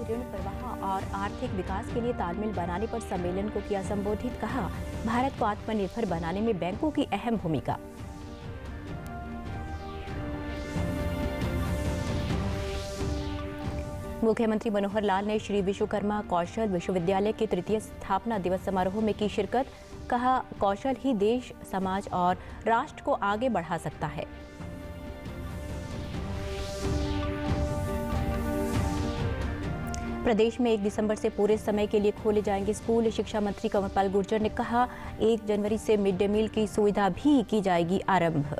ऋण प्रवाह और आर्थिक विकास के लिए तालमेल बनाने पर सम्मेलन को किया संबोधित। कहा, भारत को आत्मनिर्भर बनाने में बैंकों की अहम भूमिका। मुख्यमंत्री मनोहर लाल ने श्री विश्वकर्मा कौशल विश्वविद्यालय के तृतीय स्थापना दिवस समारोह में की शिरकत। कहा, कौशल ही देश, समाज और राष्ट्र को आगे बढ़ा सकता है। प्रदेश में 1 दिसंबर से पूरे समय के लिए खोले जाएंगे स्कूल। शिक्षा मंत्री कंवरपाल गुर्जर ने कहा, 1 जनवरी से मिड डे मील की सुविधा भी की जाएगी आरंभ।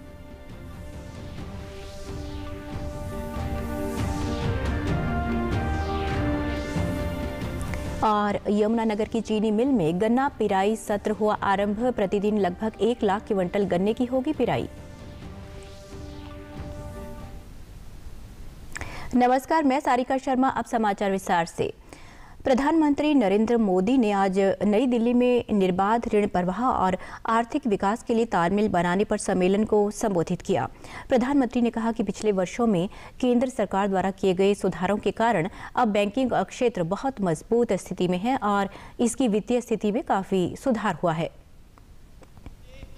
और यमुनानगर की चीनी मिल में गन्ना पिराई सत्र हुआ आरंभ। प्रतिदिन लगभग 1 लाख क्विंटल गन्ने की होगी पिराई। नमस्कार, मैं सारिका शर्मा। अब समाचार विस्तार से। प्रधानमंत्री नरेंद्र मोदी ने आज नई दिल्ली में निर्बाध ऋण प्रवाह और आर्थिक विकास के लिए तालमेल बनाने पर सम्मेलन को संबोधित किया। प्रधानमंत्री ने कहा कि पिछले वर्षों में केंद्र सरकार द्वारा किए गए सुधारों के कारण अब बैंकिंग क्षेत्र बहुत मजबूत स्थिति में है और इसकी वित्तीय स्थिति में काफी सुधार हुआ है।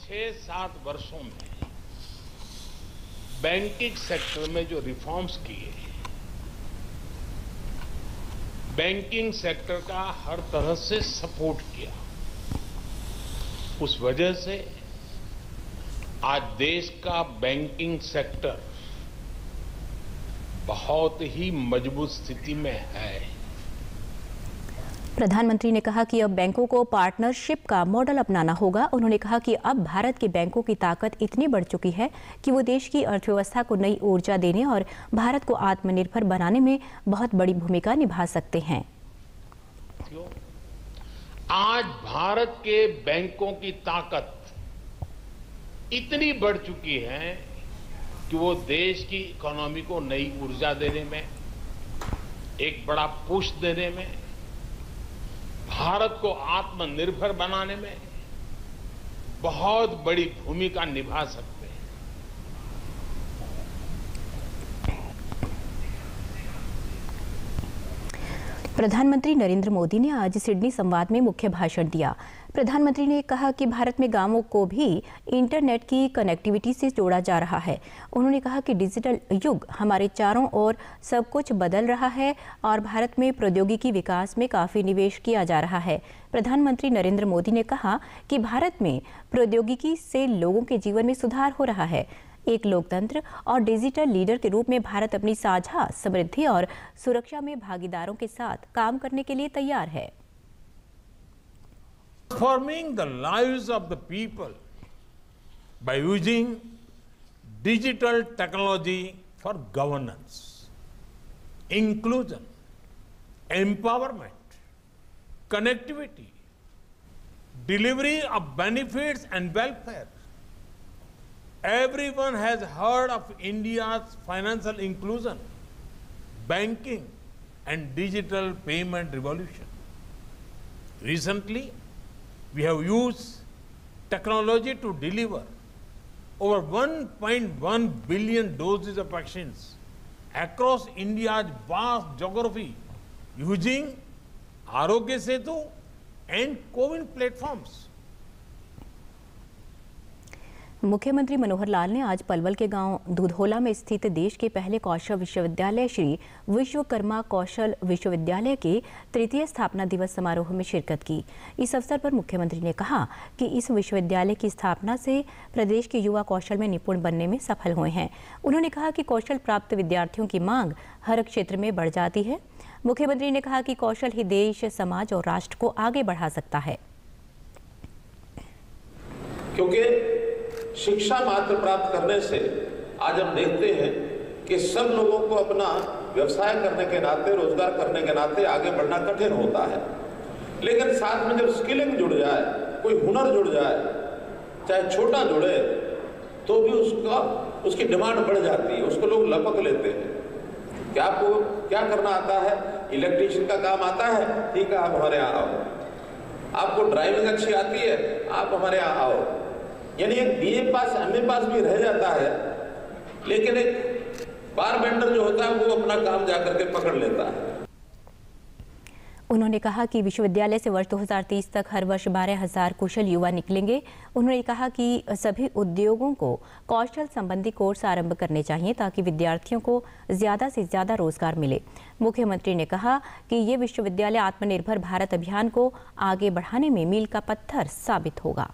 6-7 वर्षों में बैंकिंग सेक्टर में जो रिफॉर्म्स किए, बैंकिंग सेक्टर का हर तरह से सपोर्ट किया, उस वजह से आज देश का बैंकिंग सेक्टर बहुत ही मजबूत स्थिति में है। प्रधानमंत्री ने कहा कि अब बैंकों को पार्टनरशिप का मॉडल अपनाना होगा। उन्होंने कहा कि अब भारत के बैंकों की ताकत इतनी बढ़ चुकी है कि वो देश की अर्थव्यवस्था को नई ऊर्जा देने और भारत को आत्मनिर्भर बनाने में बहुत बड़ी भूमिका निभा सकते हैं। आज भारत के बैंकों की ताकत इतनी बढ़ चुकी है कि वो देश की इकोनॉमी को नई ऊर्जा देने में, एक बड़ा पुश देने में, भारत को आत्मनिर्भर बनाने में बहुत बड़ी भूमिका निभा सकते हैं। प्रधानमंत्री नरेंद्र मोदी ने आज सिडनी संवाद में मुख्य भाषण दिया। प्रधानमंत्री ने कहा कि भारत में गांवों को भी इंटरनेट की कनेक्टिविटी से जोड़ा जा रहा है। उन्होंने कहा कि डिजिटल युग हमारे चारों ओर सब कुछ बदल रहा है और भारत में प्रौद्योगिकी विकास में काफ़ी निवेश किया जा रहा है। प्रधानमंत्री नरेंद्र मोदी ने कहा कि भारत में प्रौद्योगिकी से लोगों के जीवन में सुधार हो रहा है। एक लोकतंत्र और डिजिटल लीडर के रूप में भारत अपनी साझा समृद्धि और सुरक्षा में भागीदारों के साथ काम करने के लिए तैयार है। Transforming the lives of the people by using digital technology for governance, inclusion, empowerment, connectivity, delivery of benefits and welfare. Everyone has heard of India's financial inclusion, banking, and digital payment revolution. Recently, we have used technology to deliver over 1.1 billion doses of vaccines across India's vast geography using Arogya Setu and CoWIN platforms. मुख्यमंत्री मनोहर लाल ने आज पलवल के गांव दूधोला में स्थित देश के पहले कौशल विश्वविद्यालय श्री विश्वकर्मा कौशल विश्वविद्यालय के तृतीय स्थापना दिवस समारोह में शिरकत की। इस अवसर पर मुख्यमंत्री ने कहा कि इस विश्वविद्यालय की स्थापना से प्रदेश के युवा कौशल में निपुण बनने में सफल हुए हैं। उन्होंने कहा कि कौशल प्राप्त विद्यार्थियों की मांग हर क्षेत्र में बढ़ जाती है। मुख्यमंत्री ने कहा कि कौशल ही देश, समाज और राष्ट्र को आगे बढ़ा सकता है। क्योंकि शिक्षा मात्र प्राप्त करने से आज हम देखते हैं कि सब लोगों को अपना व्यवसाय करने के नाते, रोजगार करने के नाते आगे बढ़ना कठिन होता है। लेकिन साथ में जब स्किलिंग जुड़ जाए, कोई हुनर जुड़ जाए, चाहे छोटा जुड़े, तो भी उसकी डिमांड बढ़ जाती है, उसको लोग लपक लेते हैं। क्या आपको क्या करना आता है? इलेक्ट्रीशियन का काम आता है, ठीक है, आप हमारे यहाँ आओ। आपको ड्राइविंग अच्छी आती है, आप हमारे यहाँ आओ। यानी एक बीए पास, एमए पास भी रह जाता है, लेकिन एक बारबेंडर जो होता है वो अपना काम जाकर के पकड़ लेता है। उन्होंने कहा कि विश्वविद्यालय से वर्ष 2030 तक हर वर्ष 12,000 कुशल युवा निकलेंगे। उन्होंने कहा कि सभी उद्योगों को कौशल संबंधी कोर्स आरंभ करने चाहिए ताकि विद्यार्थियों को ज़्यादा से ज़्यादा रोजगार मिले। मुख्यमंत्री ने कहा कि ये विश्वविद्यालय आत्मनिर्भर भारत अभियान को आगे बढ़ाने में मील का पत्थर साबित होगा।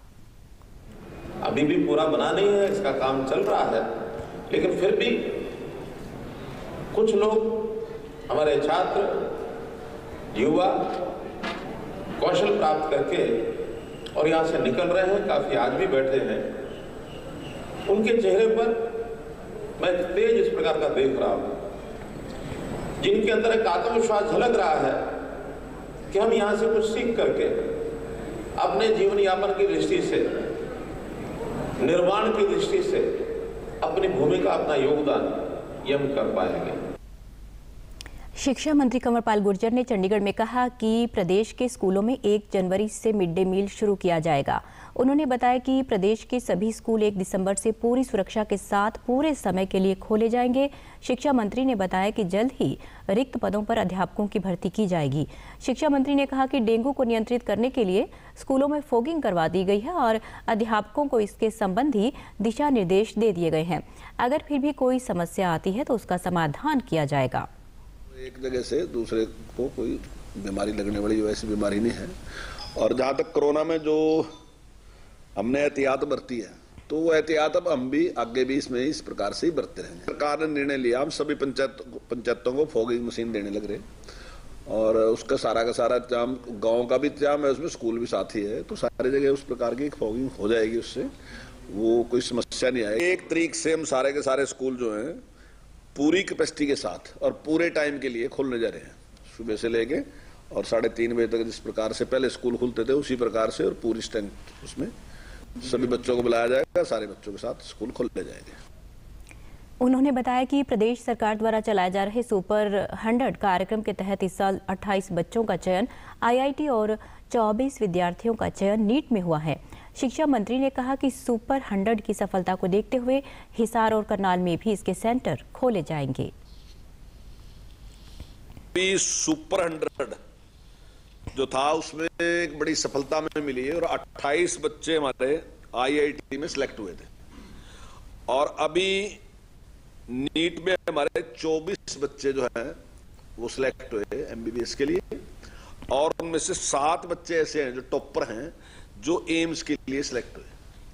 अभी भी पूरा बना नहीं है, इसका काम चल रहा है, लेकिन फिर भी कुछ लोग हमारे छात्र युवा कौशल प्राप्त करके और यहाँ से निकल रहे हैं, काफी आज भी बैठे हैं। उनके चेहरे पर मैं एक तेज इस प्रकार का देख रहा हूं, जिनके अंदर एक आत्मविश्वास झलक रहा है कि हम यहाँ से कुछ सीख करके अपने जीवन यापन की दृष्टि से, निर्माण की दृष्टि से अपनी भूमिका, अपना योगदान ये हम कर पाएंगे। शिक्षा मंत्री कंवरपाल गुर्जर ने चंडीगढ़ में कहा कि प्रदेश के स्कूलों में 1 जनवरी से मिड डे मील शुरू किया जाएगा। उन्होंने बताया कि प्रदेश के सभी स्कूल 1 दिसंबर से पूरी सुरक्षा के साथ पूरे समय के लिए खोले जाएंगे। शिक्षा मंत्री ने बताया कि जल्द ही रिक्त पदों पर अध्यापकों की भर्ती की जाएगी। शिक्षा मंत्री ने कहा कि डेंगू को नियंत्रित करने के लिए स्कूलों में फॉगिंग करवा दी गई है और अध्यापकों को इसके संबंधी दिशा निर्देश दे दिए गए हैं। अगर फिर भी कोई समस्या आती है तो उसका समाधान किया जाएगा। एक जगह से दूसरे को कोई बीमारी लगने वाली वैसी बीमारी नहीं है। और जहाँ तक कोरोना में जो हमने एहतियात बरती है, तो वो एहतियात अब हम भी आगे भी इसमें इस प्रकार से ही बरतते रहेंगे। सरकार ने निर्णय लिया, हम सभी पंचायतों को फॉगिंग मशीन देने लग रहे, और उसका सारा का सारा इंतजाम, गाँव का भी इंतजाम है, उसमें स्कूल भी साथ ही है, तो सारी जगह उस प्रकार की फॉगिंग हो जाएगी। उससे वो कोई समस्या नहीं आएगी। 1 तारीख से हम सारे के सारे स्कूल जो हैं पूरी कैपेसिटी के साथ और पूरे टाइम के लिए खोलने जा रहे हैं, सुबह से लेके और 3:30 बजे तक। जिस प्रकार से पहले स्कूल खुलते थे उसी प्रकार से, और पूरी स्ट्रेंथ उसमें सभी बच्चों को बुलाया जाएगा, सारे बच्चों के साथ स्कूल खोले जाएंगे। उन्होंने बताया कि प्रदेश सरकार द्वारा चलाए जा रहे सुपर 100 कार्यक्रम के तहत इस साल 28 बच्चों का चयन IIT और 24 विद्यार्थियों का चयन नीट में हुआ है। शिक्षा मंत्री ने कहा कि सुपर 100 की सफलता को देखते हुए हिसार और करनाल में भी इसके सेंटर खोले जाएंगे। सुपर 100 जो था उसमें एक बड़ी सफलता में मिली है, और 28 बच्चे हमारे IIT में सिलेक्ट हुए थे, और अभी नीट में हमारे 24 बच्चे जो हैं वो सिलेक्ट हुए MBBS के लिए, और उनमें से 7 बच्चे ऐसे हैं जो टॉपर हैं, जो एम्स के लिए सिलेक्ट हुए।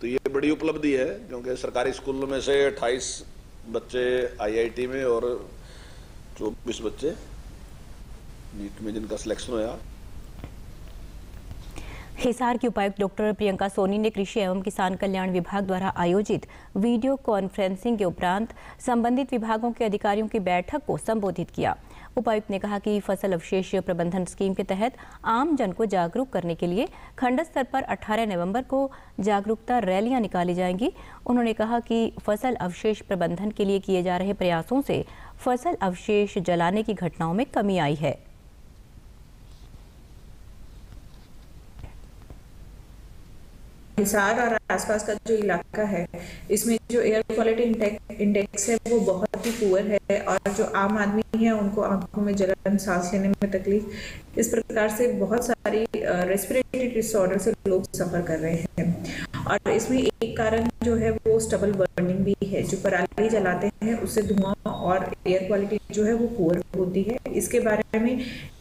तो ये बड़ी उपलब्धि है, क्योंकि सरकारी स्कूलों में से 28 बच्चे IIT में और 24 बच्चे नीट में जिनका सिलेक्शन हुआ। हिसार की उपायुक्त डॉक्टर प्रियंका सोनी ने कृषि एवं किसान कल्याण विभाग द्वारा आयोजित वीडियो कॉन्फ्रेंसिंग के उपरांत संबंधित विभागों के अधिकारियों की बैठक को संबोधित किया। उपायुक्त ने कहा कि फसल अवशेष प्रबंधन स्कीम के तहत आम जन को जागरूक करने के लिए खंड स्तर पर 18 नवंबर को जागरूकता रैलियां निकाली जाएंगी। उन्होंने कहा कि फसल अवशेष प्रबंधन के लिए किए जा रहे प्रयासों से फसल अवशेष जलाने की घटनाओं में कमी आई है। हिसार और आसपास का जो इलाका है, इसमें जो एयर क्वालिटी इंडेक्स है वो बहुत ही पुअर है, और जो आम आदमी है उनको आंखों में जलन, सांस लेने में तकलीफ, इस प्रकार से बहुत सारी रेस्पिरेटरी डिसऑर्डर से लोग सफर कर रहे हैं। और इसमें एक कारण जो है वो स्टबल बर्निंग भी है। जो पराली जलाते हैं उससे धुआं और एयर क्वालिटी जो है वो पुअर होती है। इसके बारे में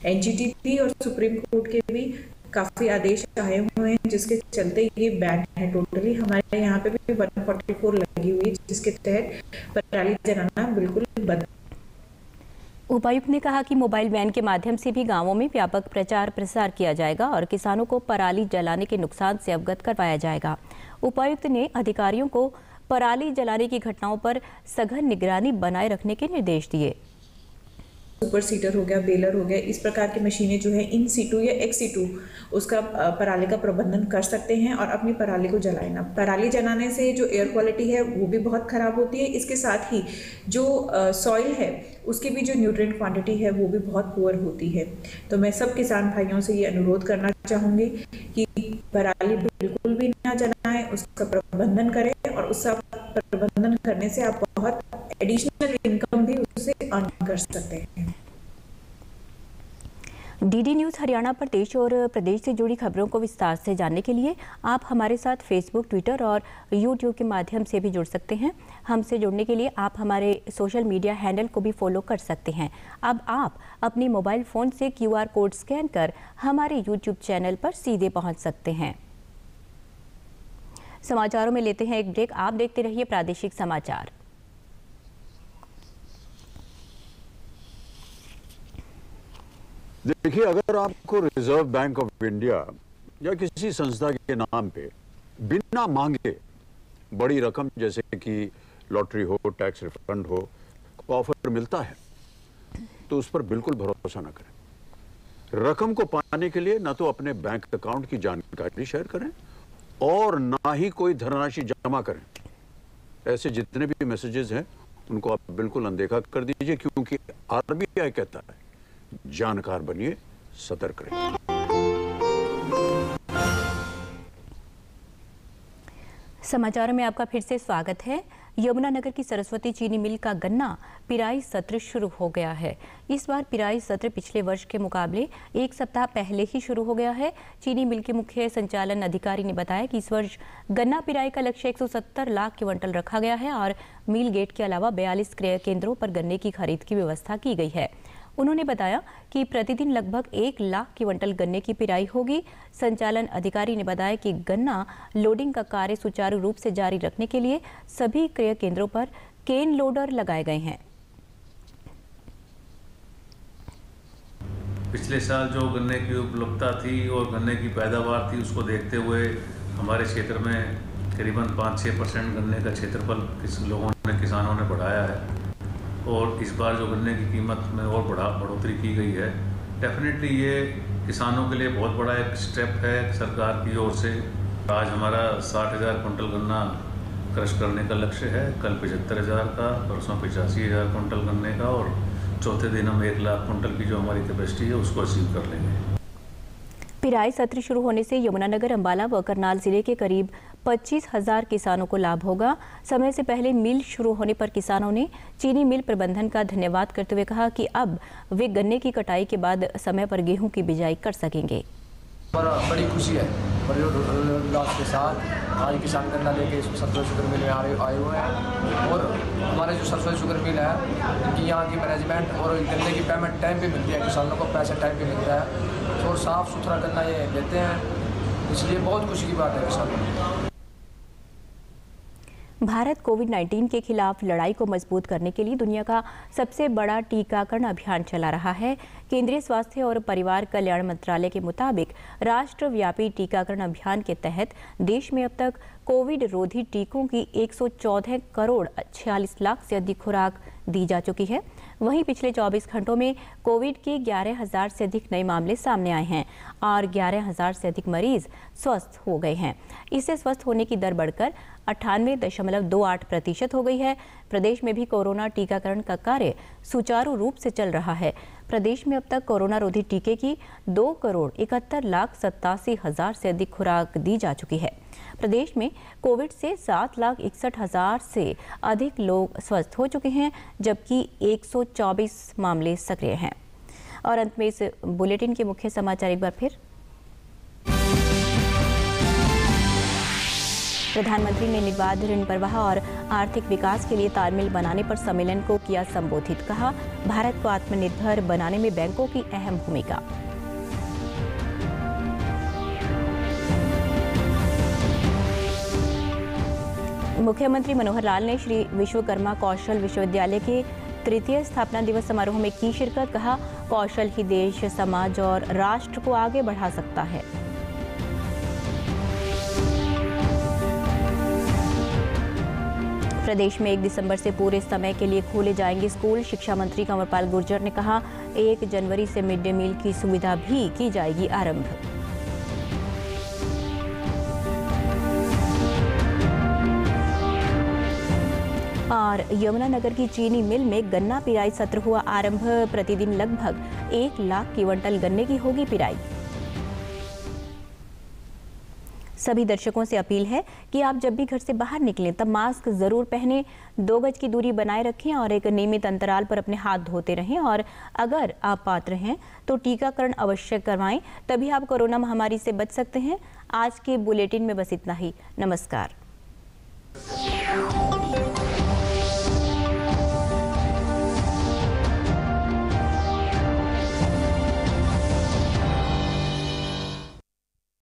NGT और सुप्रीम कोर्ट के भी काफी आदेश आए हुए हैं, जिसके चलते ये बैन है टोटली। हमारे यहाँ पे भी 144 लगी हुई है, जिसके तहत पराली जलाना बिल्कुल बंद। उपायुक्त ने कहा कि मोबाइल वैन के माध्यम से भी गांवों में व्यापक प्रचार प्रसार किया जाएगा और किसानों को पराली जलाने के नुकसान से अवगत करवाया जाएगा। उपायुक्त ने अधिकारियों को पराली जलाने की घटनाओं पर सघन निगरानी बनाए रखने के निर्देश दिए। सुपर सीटर हो गया, बेलर हो गया, इस प्रकार की मशीनें जो है इन सीटू या एक्स सीटू उसका पराली का प्रबंधन कर सकते हैं और अपनी पराली को जलाना। पराली जलाने से जो एयर क्वालिटी है वो भी बहुत ख़राब होती है। इसके साथ ही जो सॉइल है उसकी भी जो न्यूट्रिएंट क्वांटिटी है वो भी बहुत पुअर होती है। तो मैं सब किसान भाइयों से ये अनुरोध करना चाहूँगी कि पराली बिल्कुल भी ना जलाएं, उसका प्रबंधन करें, और उसका प्रबंधन करने से आप बहुत एडिशनल इनकम भी उससे अर्न कर सकते हैं। डीडी न्यूज़ हरियाणा पर देश और प्रदेश से जुड़ी खबरों को विस्तार से जानने के लिए आप हमारे साथ फेसबुक, ट्विटर और यूट्यूब के माध्यम से भी जुड़ सकते हैं। हमसे जुड़ने के लिए आप हमारे सोशल मीडिया हैंडल को भी फॉलो कर सकते हैं। अब आप अपनी मोबाइल फ़ोन से QR कोड स्कैन कर हमारे यूट्यूब चैनल पर सीधे पहुँच सकते हैं। समाचारों में लेते हैं एक ब्रेक। आप देखते रहिए प्रादेशिक समाचार। देखिए, अगर आपको रिजर्व बैंक ऑफ इंडिया या किसी संस्था के नाम पे बिना मांगे बड़ी रकम जैसे कि लॉटरी हो, टैक्स रिफंड हो, ऑफर मिलता है तो उस पर बिल्कुल भरोसा न करें। रकम को पाने के लिए ना तो अपने बैंक अकाउंट की जानकारी शेयर करें और ना ही कोई धनराशि जमा करें। ऐसे जितने भी मैसेजेस हैं उनको आप बिल्कुल अनदेखा कर दीजिए, क्योंकि RBI कहता है जानकार बनिए, सतर्क रहिए। समाचारों में आपका फिर से स्वागत है। यमुनानगर की सरस्वती चीनी मिल का गन्ना पिराई सत्र शुरू हो गया है। इस बार पिराई सत्र पिछले वर्ष के मुकाबले एक सप्ताह पहले ही शुरू हो गया है। चीनी मिल के मुख्य संचालन अधिकारी ने बताया कि इस वर्ष गन्ना पिराई का लक्ष्य 170 लाख क्विंटल रखा गया है और मिल गेट के अलावा 42 क्रय केंद्रों पर गन्ने की खरीद की व्यवस्था की गई है। उन्होंने बताया कि प्रतिदिन लगभग 1 लाख क्विंटल गन्ने की पिराई होगी। संचालन अधिकारी ने बताया कि गन्ना लोडिंग का कार्य सुचारू रूप से जारी रखने के लिए सभी क्रय केंद्रों पर केन लोडर लगाए गए हैं। पिछले साल जो गन्ने की उपलब्धता थी और गन्ने की पैदावार थी, उसको देखते हुए हमारे क्षेत्र में करीबन 5-6% गन्ने का क्षेत्रफल किसानों ने बढ़ाया है और इस बार जो गन्ने की कीमत में और बढ़ोतरी की गई है, डेफिनेटली ये किसानों के लिए बहुत बड़ा एक स्टेप है सरकार की ओर से। आज हमारा 60,000 कुंटल गन्ना क्रश करने का लक्ष्य है, कल 75,000 का, परसों 85,000 कुंटल गन्ने का और चौथे दिन हम 1 लाख कुंटल की जो हमारी कैपेसिटी है उसको अचीव कर लेंगे। पिराई सत्र शुरू होने से यमुनानगर, अंबाला व करनाल जिले के करीब 25,000 किसानों को लाभ होगा। समय से पहले मिल शुरू होने पर किसानों ने चीनी मिल प्रबंधन का धन्यवाद करते हुए कहा कि अब वे गन्ने की कटाई के बाद समय पर गेहूं की बिजाई कर सकेंगे। बड़ी खुशी है, बड़े उल्लास के साथ आज किसान गन्ना लेके सरस्वती शुगर मिल में आए हुए हैं और हमारे जो सरस्वती शुगर मिल है इनकी यहाँ की मैनेजमेंट और गन्ने की पेमेंट टाइम पे मिलती है, किसानों को पैसा टाइम पे मिलता है और साफ़ सुथरा गन्ना ये देते हैं, इसलिए बहुत खुशी की बात है किसानों को। भारत कोविड-19 के खिलाफ लड़ाई को मजबूत करने के लिए दुनिया का सबसे बड़ा टीकाकरण अभियान चला रहा है। केंद्रीय स्वास्थ्य और परिवार कल्याण मंत्रालय के मुताबिक राष्ट्रव्यापी टीकाकरण अभियान के तहत देश में अब तक कोविड रोधी टीकों की 114 करोड़ 46 लाख से अधिक खुराक दी जा चुकी है। वहीं पिछले 24 घंटों में कोविड के 11,000 से अधिक नए मामले सामने आए हैं और 11,000 से अधिक मरीज स्वस्थ हो गए हैं। इससे स्वस्थ होने की दर बढ़कर 98.28% हो गई है। प्रदेश में भी कोरोना टीकाकरण का कार्य सुचारू रूप से चल रहा है। प्रदेश में अब तक कोरोना रोधी टीके की 2,71,87,000 से अधिक खुराक दी जा चुकी है। प्रदेश में कोविड से 7,61,000 से अधिक लोग स्वस्थ हो चुके हैं, जबकि 124 मामले सक्रिय हैं। और अंत में इस बुलेटिन के मुख्य समाचार एक बार फिर। प्रधानमंत्री ने निर्बाध ऋण प्रवाह और आर्थिक विकास के लिए तालमेल बनाने पर सम्मेलन को किया संबोधित। कहा, भारत को आत्मनिर्भर बनाने में बैंकों की अहम भूमिका। मुख्यमंत्री मनोहर लाल ने श्री विश्वकर्मा कौशल विश्वविद्यालय के तृतीय स्थापना दिवस समारोह में की शिरकत। कहा, कौशल ही देश, समाज और राष्ट्र को आगे बढ़ा सकता है। प्रदेश में 1 दिसंबर से पूरे समय के लिए खोले जाएंगे स्कूल। शिक्षा मंत्री कंवरपाल गुर्जर ने कहा, 1 जनवरी से मिड डे मील की सुविधा भी की जाएगी आरंभ। और यमुनानगर की चीनी मिल में गन्ना पिराई सत्र हुआ आरंभ। प्रतिदिन लगभग 1 लाख क्विंटल गन्ने की होगी पिराई। सभी दर्शकों से अपील है कि आप जब भी घर से बाहर निकलें तब मास्क जरूर पहनें, 2 गज की दूरी बनाए रखें और एक नियमित अंतराल पर अपने हाथ धोते रहें। और अगर आप पात्र हैं तो टीकाकरण अवश्य करवाएं, तभी आप कोरोना महामारी से बच सकते हैं। आज के बुलेटिन में बस इतना ही। नमस्कार।